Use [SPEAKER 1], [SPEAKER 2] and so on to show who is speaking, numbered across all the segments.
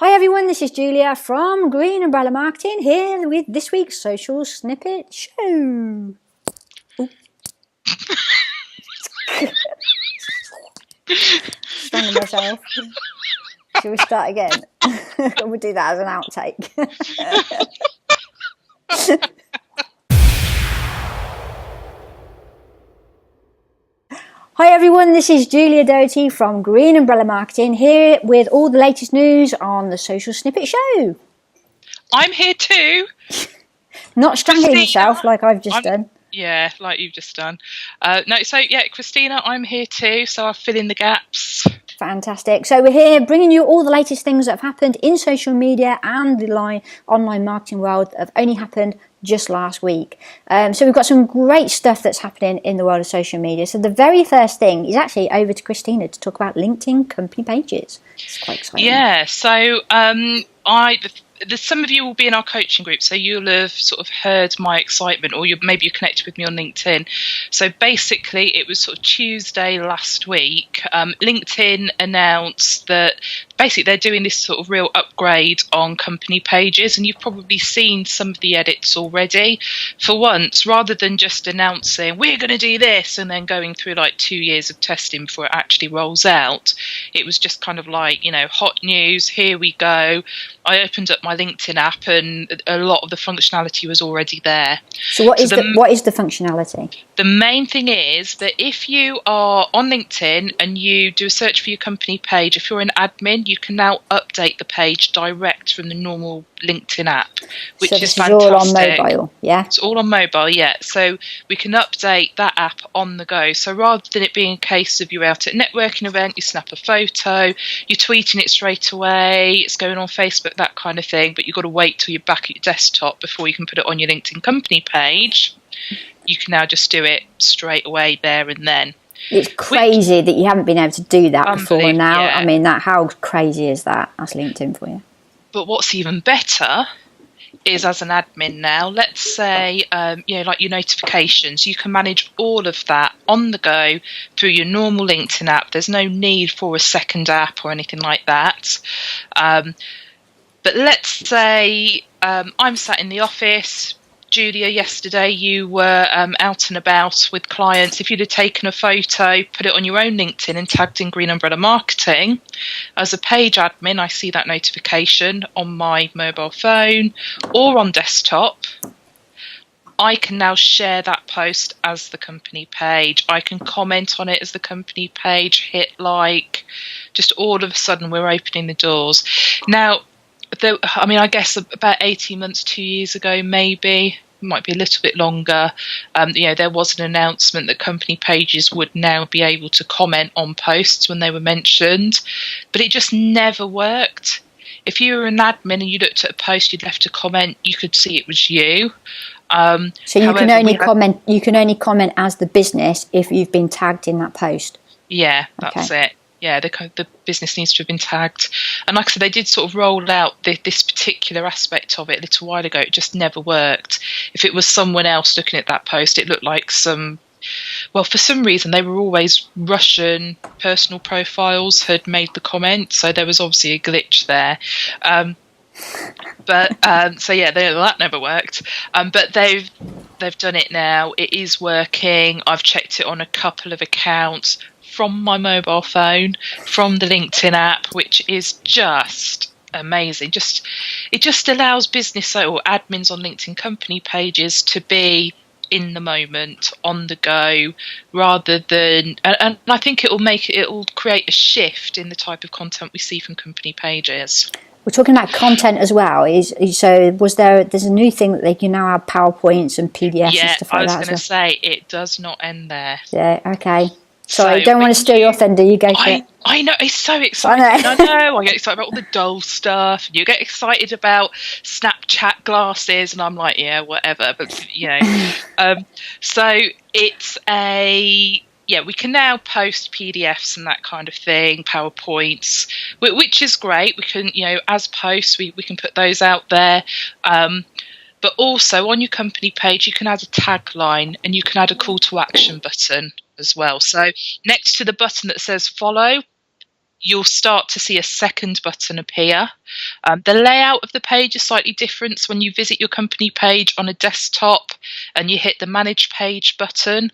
[SPEAKER 1] Hi everyone, this is Julia from Green Umbrella Marketing here with this week's Social Snippet Show. Strangled myself. Shall we start again? We'll do that as an outtake. Hi everyone, this is Julia Doty from Green Umbrella Marketing here with all the latest news on the Social Snippet Show.
[SPEAKER 2] I'm here too.
[SPEAKER 1] Not strangling yourself like I've just done.
[SPEAKER 2] Yeah, like you've just done. Christina, I'm here too, so I'll fill in the gaps.
[SPEAKER 1] Fantastic. So we're here bringing you all the latest things that have happened in social media and the online marketing world that have only happened just last week. So we've got some great stuff that's happening in the world of social media. So the very first thing is actually over to Christina to talk about LinkedIn company pages. It's quite exciting.
[SPEAKER 2] Yeah, so some of you will be in our coaching group, so you'll have sort of heard my excitement, or maybe you're connected with me on LinkedIn. So basically, it was sort of Tuesday last week. LinkedIn announced that basically they're doing this sort of real upgrade on company pages, and you've probably seen some of the edits already. For once, rather than just announcing we're going to do this and then going through like 2 years of testing before it actually rolls out, it was just kind of like, hot news, here we go. I opened up my LinkedIn app and a lot of the functionality was already there.
[SPEAKER 1] So what is the functionality?
[SPEAKER 2] The main thing is that if you are on LinkedIn and you do a search for your company page, if you're an admin, you can now update the page direct from the normal LinkedIn app, which is fantastic.
[SPEAKER 1] All on mobile, yeah?
[SPEAKER 2] It's all on mobile, yeah. So we can update that app on the go. So rather than it being a case of you're out at a networking event, you snap a photo, you're tweeting it straight away, it's going on Facebook, that kind of thing, but you've got to wait till you're back at your desktop before you can put it on your LinkedIn company page. You can now just do it straight away there and then.
[SPEAKER 1] It's crazy that you haven't been able to do that before now.
[SPEAKER 2] Yeah.
[SPEAKER 1] I mean, how crazy is that? That's LinkedIn for you.
[SPEAKER 2] But what's even better is, as an admin now, let's say, like your notifications, you can manage all of that on the go through your normal LinkedIn app. There's no need for a second app or anything like that. But let's say I'm sat in the office. Julia, yesterday you were out and about with clients. If you'd have taken a photo, put it on your own LinkedIn and tagged in Green Umbrella Marketing, as a page admin, I see that notification on my mobile phone or on desktop. I can now share that post as the company page. I can comment on it as the company page, hit like. Just all of a sudden we're opening the doors. Now, I guess about 18 months, 2 years ago, maybe, might be a little bit longer, there was an announcement that company pages would now be able to comment on posts when they were mentioned, but it just never worked. If you were an admin and you looked at a post, you'd left a comment, you could see it was you.
[SPEAKER 1] So you can only comment. You can only comment as the business if you've been tagged in that post.
[SPEAKER 2] Yeah, that's it. Yeah, the business needs to have been tagged. And like I said, they did sort of roll out this particular aspect of it a little while ago. It just never worked. If it was someone else looking at that post, it looked like for some reason, they were always Russian personal profiles had made the comment. So there was obviously a glitch there. That never worked. But they've done it now. It is working. I've checked it on a couple of accounts from my mobile phone, from the LinkedIn app, which is just amazing. It just allows business or admins on LinkedIn company pages to be in the moment, on the go, rather than, and I think it'll create a shift in the type of content we see from company pages.
[SPEAKER 1] We're talking about content as well. There's a new thing that they can now have PowerPoints and PDFs and stuff like that.
[SPEAKER 2] I was going to say, it does not end there.
[SPEAKER 1] Yeah, okay. Sorry, don't want to steal your thunder. You go for it.
[SPEAKER 2] I know, it's so exciting. I know. I get excited about all the dull stuff. You get excited about Snapchat glasses, and I'm like, yeah, whatever. But so it's we can now post PDFs and that kind of thing, PowerPoints, which is great. We can, as posts, we can put those out there. But also on your company page, you can add a tagline and you can add a call to action button as well. So next to the button that says follow, you'll start to see a second button appear. The layout of the page is slightly different. So when you visit your company page on a desktop and you hit the Manage Page button,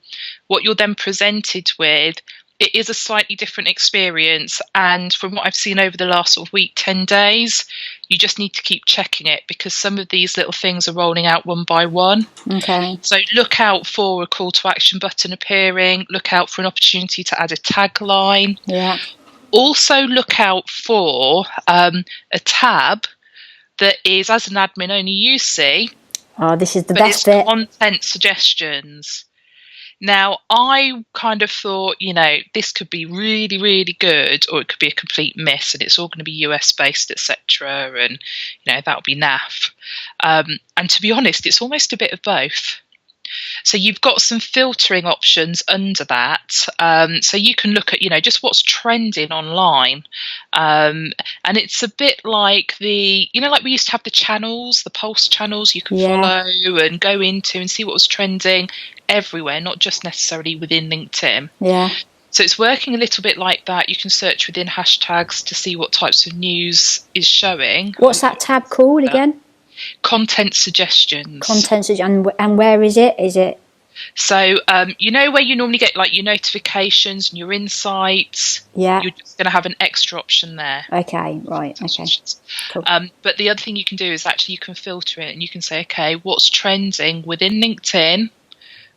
[SPEAKER 2] what you're then presented with, it is a slightly different experience. And from what I've seen over the last sort of week, 10 days, you just need to keep checking it because some of these little things are rolling out one by one.
[SPEAKER 1] Okay.
[SPEAKER 2] So look out for a call to action button appearing. Look out for an opportunity to add a tagline.
[SPEAKER 1] Yeah.
[SPEAKER 2] Also look out for a tab that is, as an admin, only you see.
[SPEAKER 1] Oh, this is the
[SPEAKER 2] but
[SPEAKER 1] best
[SPEAKER 2] it's
[SPEAKER 1] bit.
[SPEAKER 2] content suggestions. Now, I kind of thought, this could be really, really good, or it could be a complete miss, and it's all going to be US based, etc. And that would be naff. And to be honest, it's almost a bit of both. So you've got some filtering options under that. So you can look at, just what's trending online. And it's a bit like like we used to have the channels, the Pulse channels you can follow and go into and see what was trending everywhere, not just necessarily within LinkedIn.
[SPEAKER 1] Yeah.
[SPEAKER 2] So it's working a little bit like that. You can search within hashtags to see what types of news is showing.
[SPEAKER 1] What's that tab called again?
[SPEAKER 2] Content suggestions.
[SPEAKER 1] And where is it? Is it?
[SPEAKER 2] So, where you normally get like your notifications and your insights?
[SPEAKER 1] Yeah.
[SPEAKER 2] You're just going to have an extra option there.
[SPEAKER 1] Okay, right. Okay. Cool.
[SPEAKER 2] But the other thing you can do is actually you can filter it and you can say, okay, what's trending within LinkedIn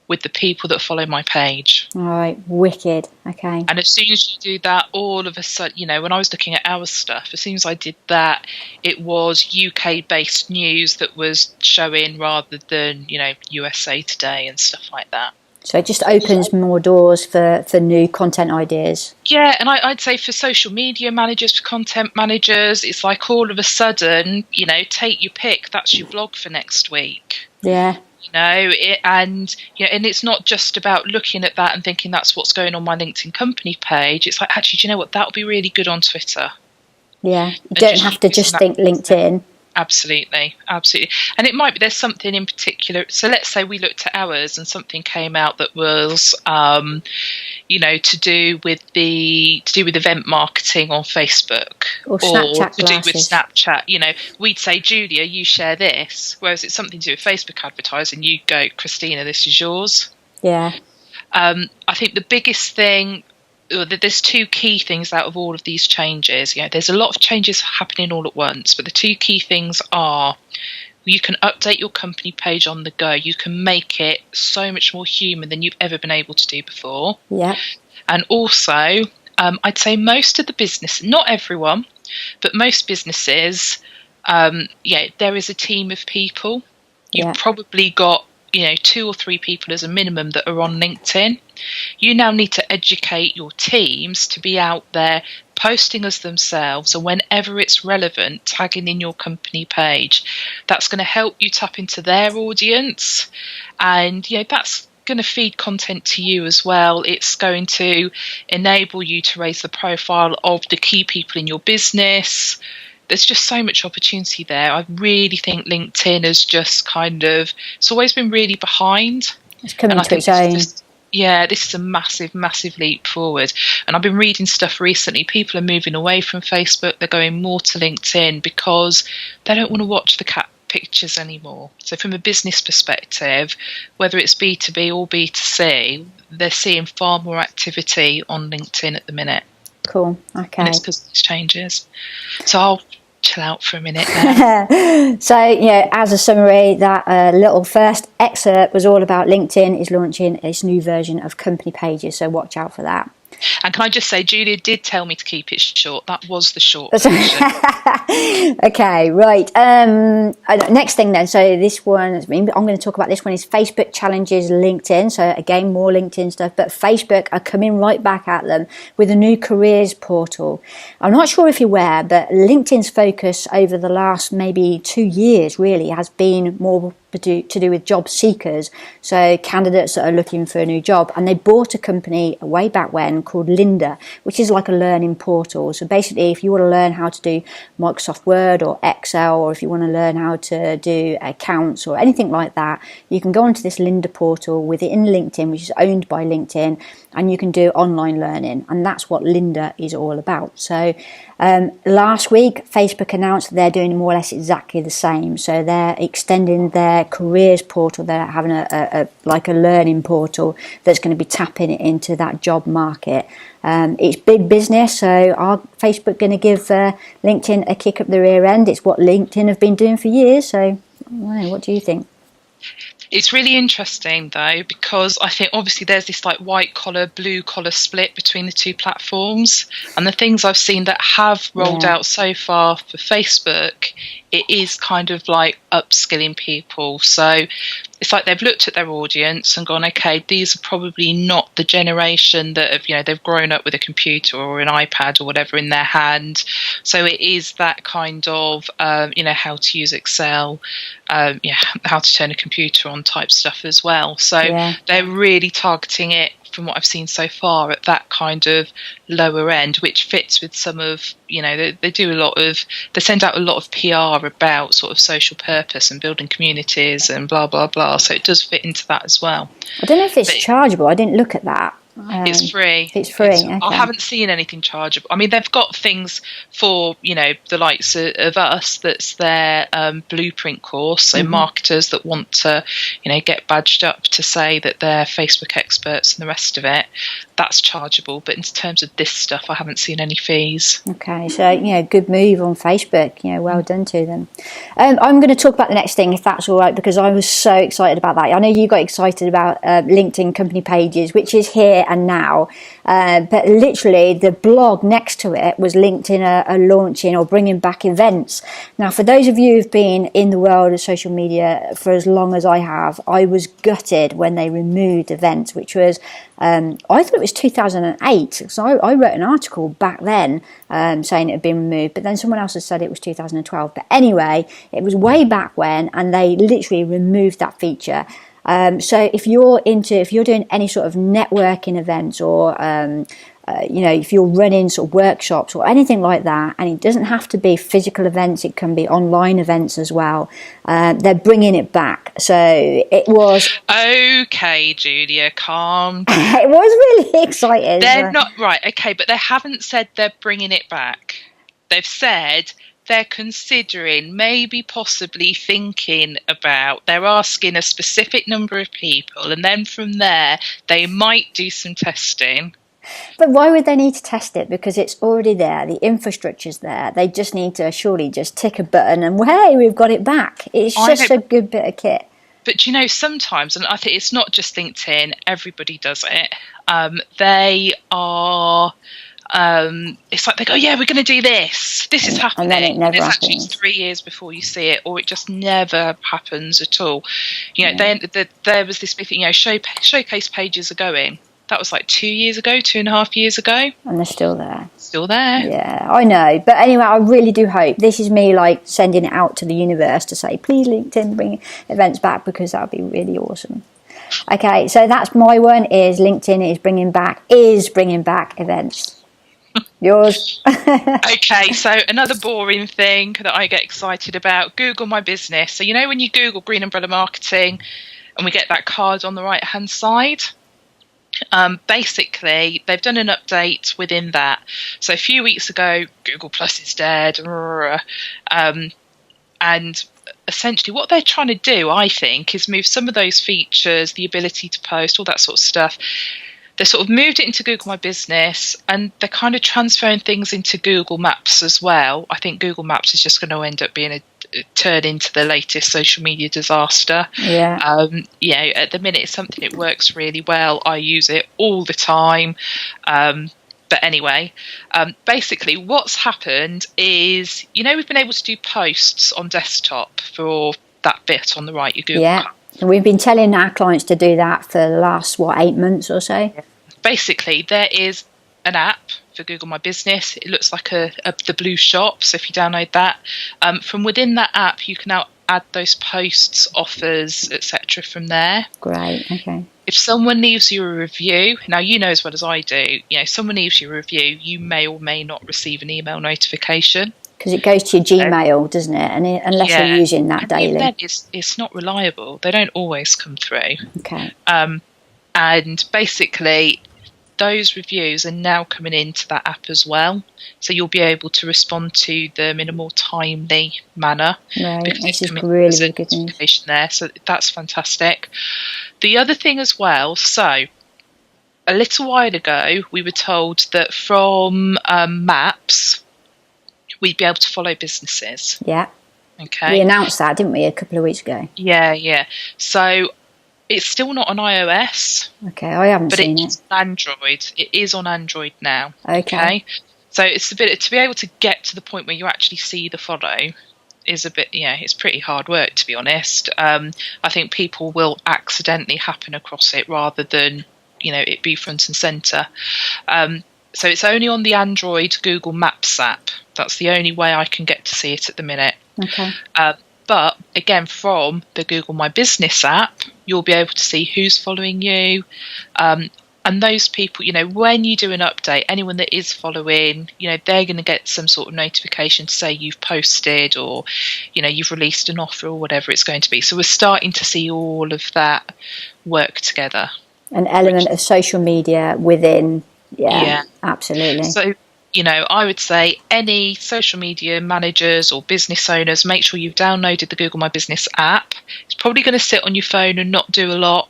[SPEAKER 2] with the people that follow my page.
[SPEAKER 1] All right, wicked. Okay.
[SPEAKER 2] And as soon as you do that, all of a sudden, when I was looking at our stuff, as soon as I did that, it was UK-based news that was showing rather than, USA Today and stuff like that.
[SPEAKER 1] So it just opens more doors for new content ideas.
[SPEAKER 2] Yeah, and I'd say for social media managers, for content managers, it's like all of a sudden, take your pick. That's your blog for next week.
[SPEAKER 1] Yeah.
[SPEAKER 2] And it's not just about looking at that and thinking that's what's going on my LinkedIn company page. It's like, actually, do you know what? That would be really good on Twitter.
[SPEAKER 1] Yeah, you don't have to just think LinkedIn.
[SPEAKER 2] Absolutely. And it might be there's something in particular. So let's say we looked at ours and something came out that was, to do with event marketing on Facebook
[SPEAKER 1] or Snapchat
[SPEAKER 2] to do with Snapchat. We'd say, Julia, you share this. Whereas it's something to do with Facebook advertising. You go, Christina, this is yours.
[SPEAKER 1] Yeah.
[SPEAKER 2] I think the biggest thing. There's two key things out of all of these changes. There's a lot of changes happening all at once, but the two key things are you can update your company page on the go. You can make it so much more human than you've ever been able to do before.
[SPEAKER 1] Yeah.
[SPEAKER 2] And also, I'd say most of the business, not everyone, but most businesses, there is a team of people. You've probably got 2 or 3 people as a minimum that are on LinkedIn. You now need to educate your teams to be out there posting as themselves, and whenever it's relevant, tagging in your company page. That's going to help you tap into their audience, and that's going to feed content to you as well. It's going to enable you to raise the profile of the key people in your business. There's just so much opportunity there. I really think LinkedIn has just it's always been really behind.
[SPEAKER 1] It's coming to its own.
[SPEAKER 2] This is a massive, massive leap forward. And I've been reading stuff recently. People are moving away from Facebook. They're going more to LinkedIn because they don't want to watch the cat pictures anymore. So from a business perspective, whether it's B2B or B2C, they're seeing far more activity on LinkedIn at the minute.
[SPEAKER 1] Cool. Okay.
[SPEAKER 2] And it's because of these changes. So I'll chill out for a minute now.
[SPEAKER 1] So, as a summary, that little first excerpt was all about LinkedIn is launching its new version of company pages. So watch out for that.
[SPEAKER 2] And can I just say, Julia did tell me to keep it short. That was the short version.
[SPEAKER 1] Okay, right. Next thing then. So this one, I'm going to talk about this one is Facebook challenges LinkedIn. So again, more LinkedIn stuff. But Facebook are coming right back at them with a new careers portal. I'm not sure if you're aware, but LinkedIn's focus over the last maybe 2 years really has been more to do with job seekers, so candidates that are looking for a new job. And they bought a company way back when called Linda, which is like a learning portal. So basically, if you want to learn how to do Microsoft Word or Excel, or if you want to learn how to do accounts or anything like that, you can go onto this Linda portal within LinkedIn, which is owned by LinkedIn, and you can do online learning, and that's what Linda is all about. So last week Facebook announced they're doing more or less exactly the same. So they're extending their careers portal. They're having a learning portal that's going to be tapping into that job market. It's big business, so are Facebook going to give LinkedIn a kick up the rear end? It's what LinkedIn have been doing for years. So I don't know, what do you think?
[SPEAKER 2] It's really interesting though, because I think obviously there's this like white collar, blue collar split between the two platforms, and the things I've seen that have rolled out so far for Facebook, it is kind of like upskilling people. So it's like they've looked at their audience and gone, okay, these are probably not the generation that have, they've grown up with a computer or an iPad or whatever in their hand. So it is that kind of, how to use Excel, how to turn a computer on type stuff as well. So they're really targeting it, from what I've seen so far, at that kind of lower end, which fits with some of, they do a lot of, they send out a lot of PR about sort of social purpose and building communities and blah, blah, blah. So it does fit into that as well.
[SPEAKER 1] I don't know if it's chargeable. I didn't look at that.
[SPEAKER 2] It's free.
[SPEAKER 1] It's free. Okay.
[SPEAKER 2] I haven't seen anything chargeable. I mean, they've got things for, the likes of us, that's their blueprint course. So marketers that want to, get badged up to say that they're Facebook experts and the rest of it, that's chargeable. But in terms of this stuff, I haven't seen any fees. Okay,
[SPEAKER 1] so, good move on Facebook. Well done to them. I'm going to talk about the next thing, if that's all right, because I was so excited about that. I know you got excited about LinkedIn company pages, which is here and now, but literally the blog next to it was LinkedIn are launching or bringing back events. Now, for those of you who've been in the world of social media for as long as I have, I was gutted when they removed events, which was I thought it was 2008, so I wrote an article back then saying it had been removed, but then someone else had said it was 2012. But anyway, it was way back when, and they literally removed that feature. So if you're doing any sort of networking events, or if you're running sort of workshops or anything like that, and it doesn't have to be physical events, it can be online events as well, they're bringing it back. So it was
[SPEAKER 2] okay, Julia, calm down.
[SPEAKER 1] It was really exciting.
[SPEAKER 2] They're not right, okay, but they haven't said they're bringing it back. They've said they're considering, maybe possibly thinking about, they're asking a specific number of people, and then from there they might do some testing.
[SPEAKER 1] But why would they need to test it? Because it's already there, the infrastructure's there. They just need to surely just tick a button and, hey, we've got it back. It's just a good bit of kit.
[SPEAKER 2] But sometimes, and I think it's not just LinkedIn, everybody does it. They are... it's like they go, yeah, we're going to do this. This is happening.
[SPEAKER 1] And then it never happens.
[SPEAKER 2] Actually 3 years before you see it, or it just never happens at all. There was this big thing, showcase pages are going. That was like 2 years ago, 2.5 years ago.
[SPEAKER 1] And they're still there.
[SPEAKER 2] Still there.
[SPEAKER 1] Yeah, I know. But anyway, I really do hope. This is me like sending it out to the universe to say, please, LinkedIn, bring events back, because that would be really awesome. Okay, so that's my one, is LinkedIn is bringing back events. Yours.
[SPEAKER 2] Okay, so another boring thing that I get excited about, Google My Business. So when you Google Green Umbrella Marketing and we get that card on the right hand side, basically they've done an update within that. So a few weeks ago, Google Plus is dead, and essentially what they're trying to do, I think, is move some of those features, the ability to post, all that sort of stuff. They sort of moved it into Google My Business, and they're kind of transferring things into Google Maps as well. I think Google Maps is just going to end up being turn into the latest social media disaster.
[SPEAKER 1] Yeah.
[SPEAKER 2] At the minute, it's something that works really well. I use it all the time. But anyway, basically what's happened is, we've been able to do posts on desktop for that bit on the right, your Google.
[SPEAKER 1] Yeah. We've been telling our clients to do that for the last, 8 months or so?
[SPEAKER 2] Basically, there is an app for Google My Business. It looks like the blue shop, so if you download that, from within that app, you can now add those posts, offers, etc. from there.
[SPEAKER 1] Great, okay.
[SPEAKER 2] If someone leaves you a review, now you know as well as I do, someone leaves you a review, you may or may not receive an email notification.
[SPEAKER 1] Because it goes to your Gmail, doesn't it? And unless you're using that daily.
[SPEAKER 2] Then it's not reliable. They don't always come through.
[SPEAKER 1] Okay.
[SPEAKER 2] And basically, those reviews are now coming into that app as well. So you'll be able to respond to them in a more timely manner.
[SPEAKER 1] Right,
[SPEAKER 2] Because
[SPEAKER 1] this is
[SPEAKER 2] there's
[SPEAKER 1] really
[SPEAKER 2] a
[SPEAKER 1] good news.
[SPEAKER 2] notification there, so that's fantastic. The other thing as well, so a little while ago, we were told that from Maps, we'd be able to follow businesses.
[SPEAKER 1] Yeah.
[SPEAKER 2] Okay.
[SPEAKER 1] We announced that, didn't we, a couple of weeks ago?
[SPEAKER 2] Yeah. So it's still not on iOS.
[SPEAKER 1] Okay, I haven't seen it.
[SPEAKER 2] But it's on Android. It is on Android now.
[SPEAKER 1] Okay.
[SPEAKER 2] So it's a bit, to be able to get to the point where you actually see the follow is a bit, it's pretty hard work, to be honest. I think people will accidentally happen across it rather than, it be front and centre. So it's only on the Android Google Maps app. That's the only way I can get to see it at the minute.
[SPEAKER 1] Okay.
[SPEAKER 2] But again, from the Google My Business app, you'll be able to see who's following you. And those people, when you do an update, anyone that is following, they're going to get some sort of notification to say you've posted or, you've released an offer or whatever it's going to be. So we're starting to see all of that work together.
[SPEAKER 1] An element of social media within, yeah, absolutely.
[SPEAKER 2] So, I would say any social media managers or business owners, make sure you've downloaded the Google My Business app. It's probably going to sit on your phone and not do a lot.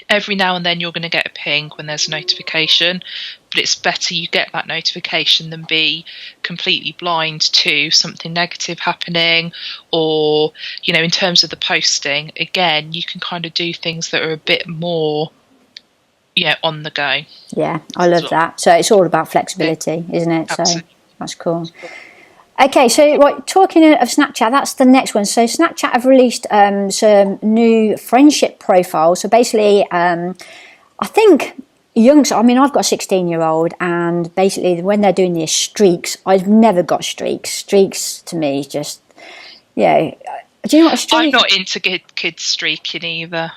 [SPEAKER 2] Every now and then you're going to get a ping when there's a notification, but it's better you get that notification than be completely blind to something negative happening. Or, in terms of the posting, again, you can kind of do things that are a bit more on the go.
[SPEAKER 1] Yeah, I love that. So it's all about flexibility, isn't it?
[SPEAKER 2] Absolutely.
[SPEAKER 1] So that's cool. Okay, so talking of Snapchat, that's the next one. So Snapchat have released some new friendship profiles. So basically, I think I've got a 16-year-old, and basically when they're doing these streaks, I've never got streaks. Streaks to me is just, do you know what a streak?
[SPEAKER 2] I'm not into kids streaking either.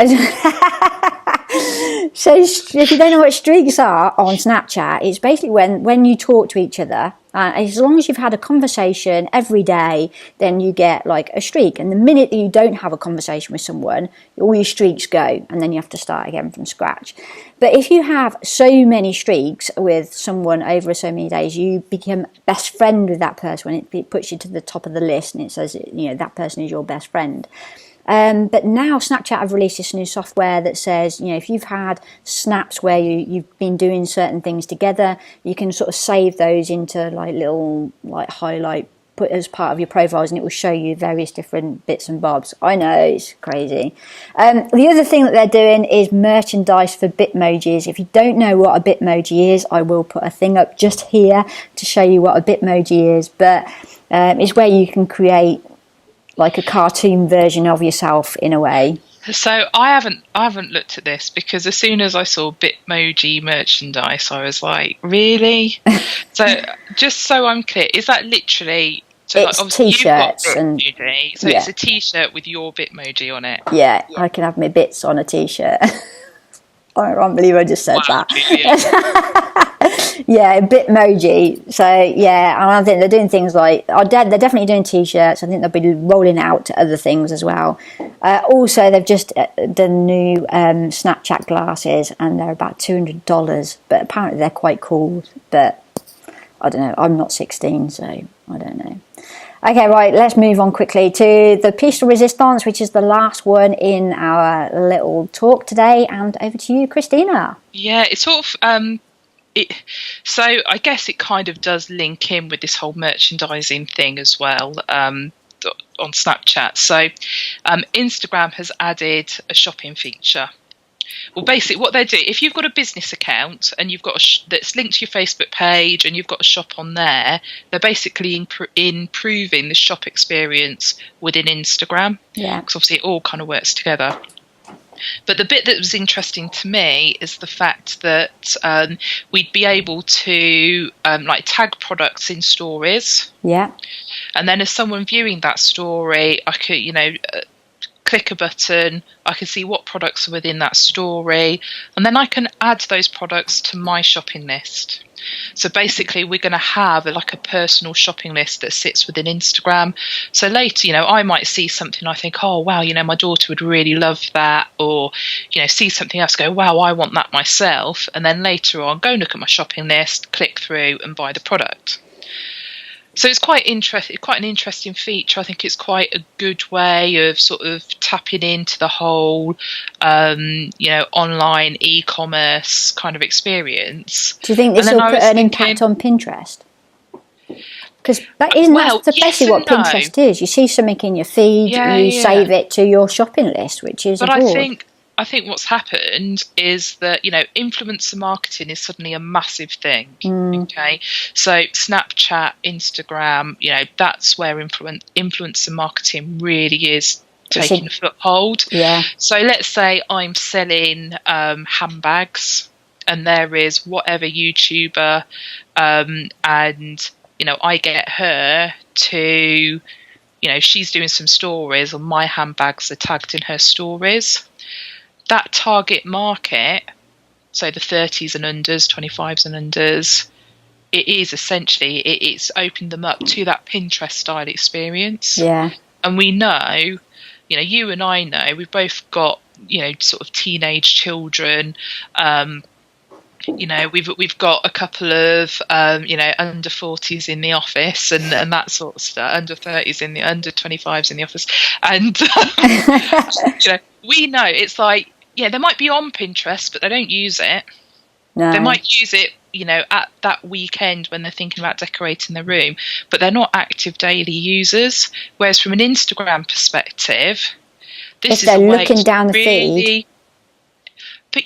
[SPEAKER 1] So if you don't know what streaks are on Snapchat, it's basically when you talk to each other, as long as you've had a conversation every day, then you get like a streak. And the minute that you don't have a conversation with someone, all your streaks go, and then you have to start again from scratch. But if you have so many streaks with someone over so many days, you become best friend with that person. It puts you to the top of the list, and it says, that person is your best friend. But now Snapchat have released this new software that says, if you've had snaps where you've been doing certain things together, you can sort of save those into like little highlight, put as part of your profiles, and it will show you various different bits and bobs. I know, it's crazy. The other thing that they're doing is merchandise for Bitmojis. If you don't know what a Bitmoji is, I will put a thing up just here to show you what a Bitmoji is. But it's where you can create like a cartoon version of yourself in a way.
[SPEAKER 2] So I haven't looked at this, because as soon as I saw Bitmoji merchandise, I was like, really? So just so I'm clear, is that literally? So
[SPEAKER 1] it's t-shirts and
[SPEAKER 2] so it's a t-shirt with your Bitmoji on it.
[SPEAKER 1] Yeah, I can have my bits on a t-shirt. I can't believe I just said that. Yeah, Bitmoji. So yeah, and I think they're doing things like they're definitely doing t-shirts. I think they'll be rolling out to other things as well. Also, they've just done new Snapchat glasses, and they're about $200. But apparently they're quite cool. But I don't know. I'm not 16, so I don't know. Okay, right, let's move on quickly to the piece de resistance, which is the last one in our little talk today. And over to you, Christina.
[SPEAKER 2] Yeah, it's sort of... so I guess it kind of does link in with this whole merchandising thing as well on Snapchat. So Instagram has added a shopping feature. Well, basically what they do, if you've got a business account and you've got that's linked to your Facebook page and you've got a shop on there, they're basically improving the shop experience within Instagram.
[SPEAKER 1] Yeah.
[SPEAKER 2] Because obviously it all kind of works together. But the bit that was interesting to me is the fact that we'd be able to tag products in stories.
[SPEAKER 1] Yeah.
[SPEAKER 2] And then as someone viewing that story, I could, click a button, I can see what products are within that story, and then I can add those products to my shopping list. So basically, we're going to have like a personal shopping list that sits within Instagram. So later, I might see something, I think, oh, wow, my daughter would really love that. Or, see something else, go, wow, I want that myself. And then later on, go and look at my shopping list, click through and buy the product. So it's quite an interesting feature. I think it's quite a good way of sort of tapping into the whole, online e-commerce kind of experience.
[SPEAKER 1] Do you think this will put an impact on Pinterest? Because that's basically what Pinterest is. You see something in your feed, you save it to your shopping list, which is abroad.
[SPEAKER 2] I think what's happened is that, influencer marketing is suddenly a massive thing. Okay. So Snapchat, Instagram, that's where influencer marketing really is taking a foothold.
[SPEAKER 1] Yeah.
[SPEAKER 2] So let's say I'm selling handbags, and there is whatever YouTuber, and, I get her to, she's doing some stories, and my handbags are tagged in her stories. That target market, so the 30s and unders, 25s and unders, it is essentially, it's opened them up to that Pinterest style experience.
[SPEAKER 1] Yeah.
[SPEAKER 2] And we know, you and I know, we've both got, sort of teenage children. We've got a couple of, under 40s in the office and that sort of stuff, under 30s under 25s in the office. And, we know it's like, they might be on Pinterest, but they don't use it.
[SPEAKER 1] No.
[SPEAKER 2] They might use it, at that weekend when they're thinking about decorating their room, but they're not active daily users. Whereas from an Instagram perspective, this is a way
[SPEAKER 1] looking down the feed.
[SPEAKER 2] But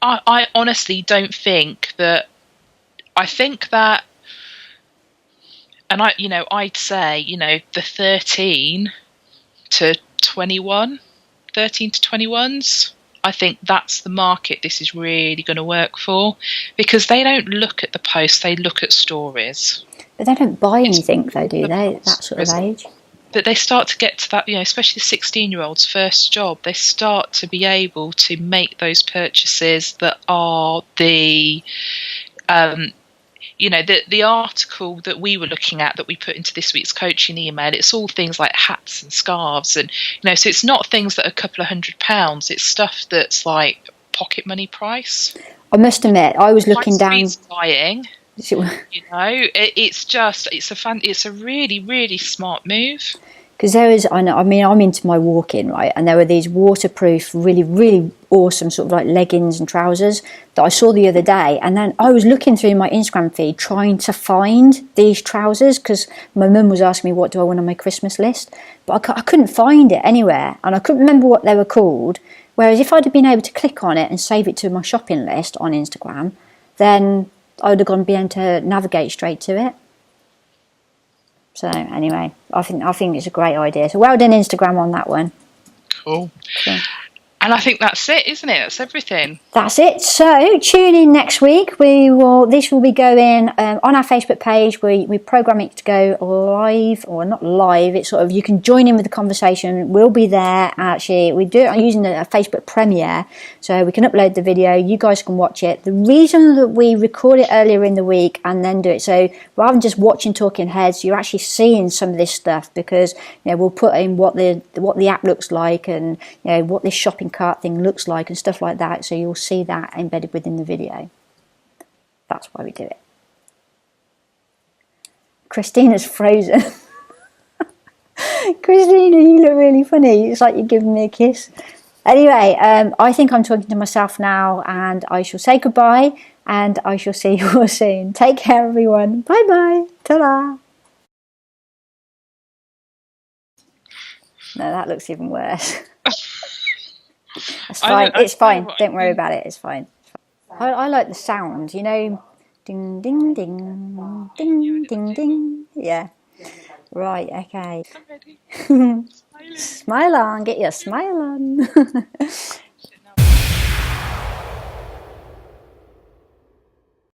[SPEAKER 2] I honestly don't think that. I think that, and I'd say the 13 to 21s. I think that's the market this is really going to work for, because they don't look at the posts, they look at stories.
[SPEAKER 1] But they don't buy anything though, do they, at that sort of age?
[SPEAKER 2] But they start to get to that, especially the 16-year-old's first job, they start to be able to make those purchases that are the the article that we were looking at that we put into this week's coaching email, it's all things like hats and scarves, and so it's not things that are a couple of £100, it's stuff that's like pocket money price.
[SPEAKER 1] I must admit, I was looking down.
[SPEAKER 2] Buying, it's a really, really smart move.
[SPEAKER 1] Because I'm into my walk-in, right? And there were these waterproof, really, really awesome sort of like leggings and trousers that I saw the other day. And then I was looking through my Instagram feed trying to find these trousers because my mum was asking me what do I want on my Christmas list. But I couldn't find it anywhere. And I couldn't remember what they were called. Whereas if I'd have been able to click on it and save it to my shopping list on Instagram, then I would have been able to navigate straight to it. So anyway, I think it's a great idea. So well done, Instagram, on that one.
[SPEAKER 2] Cool. And I think that's it, isn't it? That's everything.
[SPEAKER 1] That's it. So tune in next week. This will be going on our Facebook page. We program it to go live, or not live. It's sort of, you can join in with the conversation. We'll be there. Actually, we do it using a Facebook Premiere, so we can upload the video. You guys can watch it. The reason that we record it earlier in the week and then do it, so rather than just watching talking heads, you're actually seeing some of this stuff, because we'll put in what the app looks like, and what this shopping cart thing looks like and stuff like that, so you'll see that embedded within the video. That's why we do it. Christina's frozen. Christina, you look really funny. It's like you're giving me a kiss. Anyway, I think I'm talking to myself now, and I shall say goodbye, and I shall see you all soon. Take care, everyone. Bye bye. Ta-da. No, that looks even worse. It's fine. It's fine. Don't worry about it. It's fine. I like the sound, ding, ding, ding, ding, ding, ding. Yeah. Right. Okay.
[SPEAKER 2] I'm ready.
[SPEAKER 1] Smile on. Get your smile on.